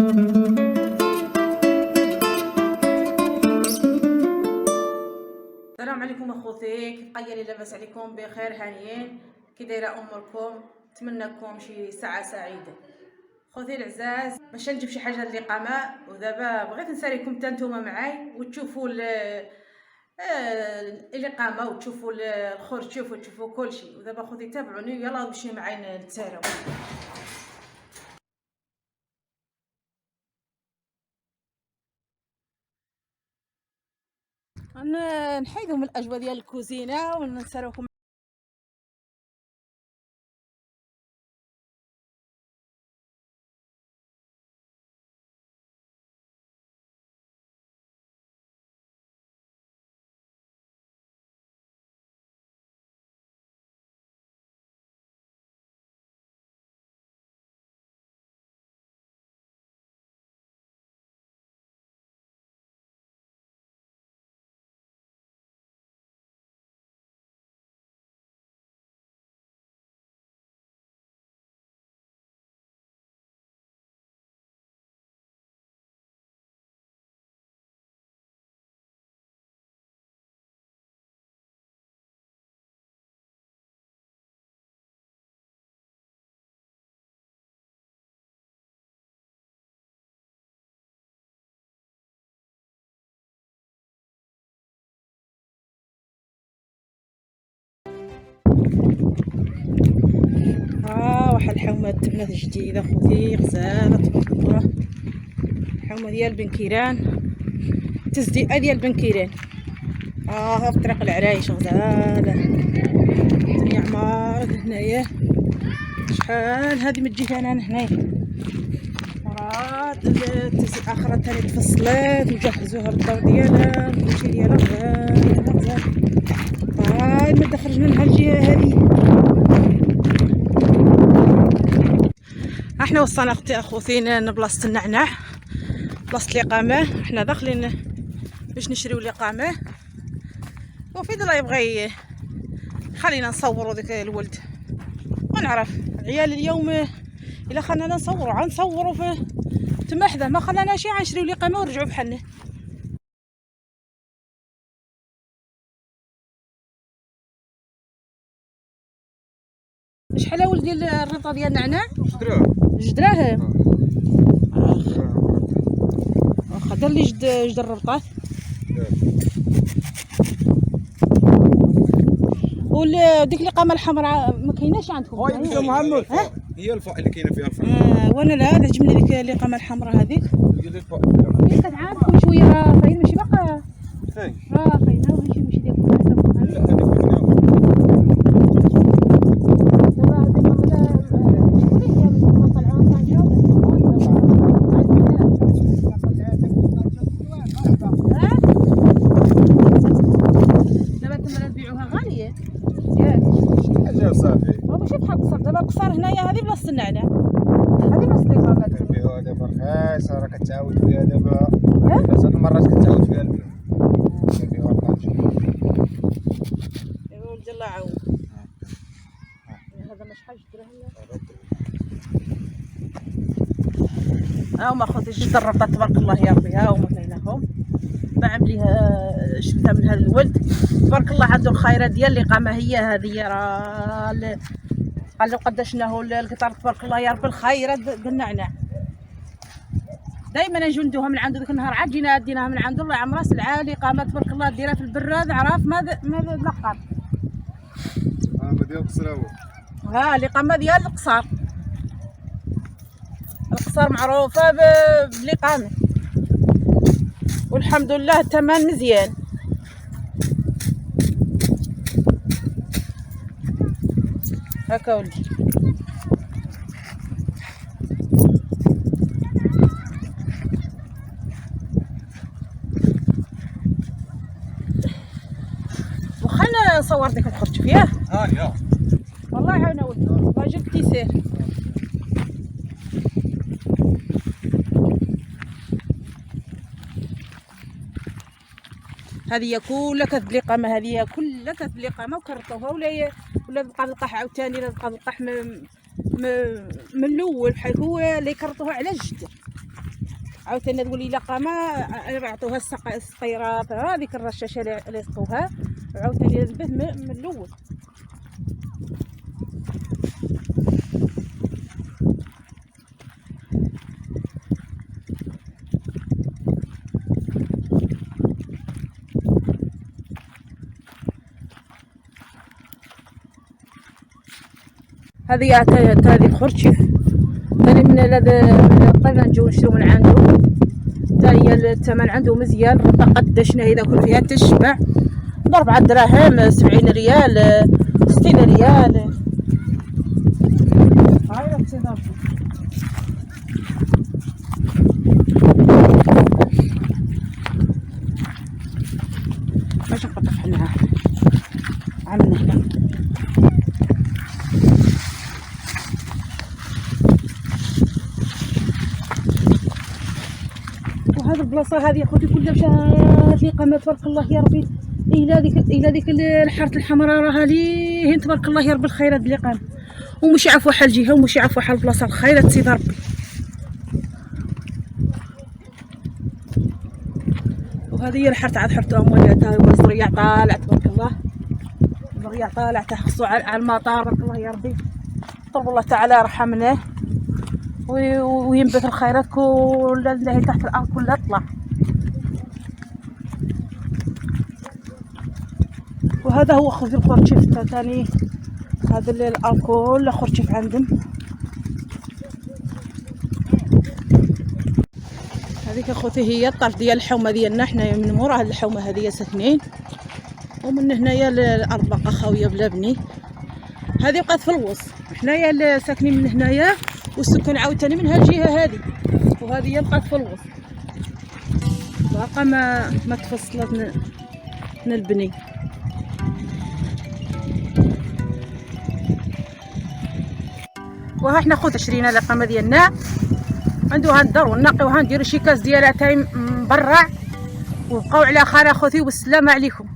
السلام عليكم اخوتي، كي بقى لاباس عليكم بخير هانيين؟ كي دايره اموركم؟ نتمنىكم شي ساعه سعيده. خوتي العزاز، باش نجيب شي حاجه للاقامه، ودابا بغيت نساليكم حتى نتوما معاي وتشوفوا الاقامه وتشوفوا الخرشوف وتشوفوا كلشي. ودابا خوتي تابعوني يلا نمشي معايا نتساراو. نحيدوا من الاجواء ديال الكوزينه ونسالوكم. واحد الحومه تبنات جديده خوتي غزاله تبارك الله. الحومه ديال بن كيران، تزديئه ديال بن كيران. في طريق العرايش غزاله. الدنيا عمارة هنايا. شحال هذه من جهه انا هنايا. التزيئه اخرى ثاني تفصلات وجهزوها بالدور ديالها كلشي ديالها غزاله غزاله. ملي خرجنا من هالجهه هذه احنا وصلنا اخوتي لبلاصه النعناع، بلاصه الاقامه. احنا داخلين باش نشريو الاقامه، وفيد الله يبغي خلينا نصوروا ديك الولد ونعرف العيال اليوم الا خلينا نصوروا في تما حدا ما خلانا شي غنشريو الاقامه ونرجعوا بحالنا. شحال ولدي الربطه ديال النعناع؟ جدراه. واخا دير لي جد الربطات. وديك الاقامه الحمراء ما كايناش عندكم؟ هي محمد هي الفاء اللي كاينه فيها الفاء. وانا لا عجبني ديك الاقامه الحمراء هذيك. هي الفاء هي كتعرفوا شويه راه فاين ماشي باقا فين؟ فاينه ماشي ديال القصار. هنايا هذه بلاصه النعناع، هذه بلاصه الاقامه. فيها دابا رخيصه، راه كتعاود فيها دابا ثلاث المرات كتعاود فيها البنات. فيها رخيص. ايوا ولدي الله يعاون. هذا ما شحال جدراه. هما خوتي جد الربطات تبارك الله يا ربي. ها هما كايناهم باع ليها شفتها من هذا الولد تبارك الله عنده الخيرات ديال الاقامه. هي هذه راه قال له قداش شناهو القطار تبارك الله يا ربي. الخيرات بالنعناع دائما نجيو ندوها من عنده. ذاك النهار عاد جينا ديناها من عنده الله يعمرها سلعه. الاقامه تبارك الله ديرها في البراد عراف ما لقط. ديال القصراوي. الاقامه ديال القصار. القصار معروفه بالاقامه والحمد لله الثمن مزيان. هكا ولدي. وخلنا نصور ديك الخرج فيها. يا والله عاونا ولدي والله جبتي سير. هذه كلها كتب الاقامه. هذه كلها كتب الاقامه وكرطوها ولا بقى القح عاوتاني. لا بقى القح من الاول بحال هو اللي كرطوها على الجدر. عاوتاني تقول لي لا قامه يعطوها السقيرات هذيك الرشاشه اللي يسقوها، وعاوتاني نبه من الاول. هذه خرشف ثاني من الطيب نجيو نشرو من عنده، تا هي الثمن عنده مزيان، قد شنا اذا كل فيها تشبع ب4 دراهم 70 ريال 60 ريال. هاي التصدر باش نقطع حنا عملنا هنا. وهذه البلاصه هذه اخوتي كلها مشات لي قامه تبارك الله يا ربي، الى ديك الحاره الحمراء راها لي تبارك الله يا ربي الخيرات اللي قام، ومش عارف واحد الجهه ومش عارف واحد البلاصه الخيرات سيدي ربي. وهذه هي الحاره عاد حرت اموالها الزريع طالع تبارك الله، الزريع طالع تحصو على المطار تبارك الله يا ربي. طلب الله تعالى يرحمنا وينبت الخيرات كلها اللي تحت الارض كلها تطلع. وهذا هو خوتي الخرشف ثاني، هذا الارض كلها خرشف عندهم. هذيك اخوتي هي الطرف ديال الحومه ديالنا، حنايا من مورا هاد الحومه هذه ساكنين، ومن هنايا الارض باقا خاويه بلا بني. هذه بقات في الوسط، حنايا ساكنين من هنايا والسكان عاوتاني من هالجهه هذه، وهذه هي بقات في الوسط باقا ما تفصلت من البني. وها حنا خوت شرينا القمه ديالنا، عنده هندر ونقيوها نديرو شي كاس ديالها تاي مبرع، وبقاو على خير اخوتي والسلام عليكم.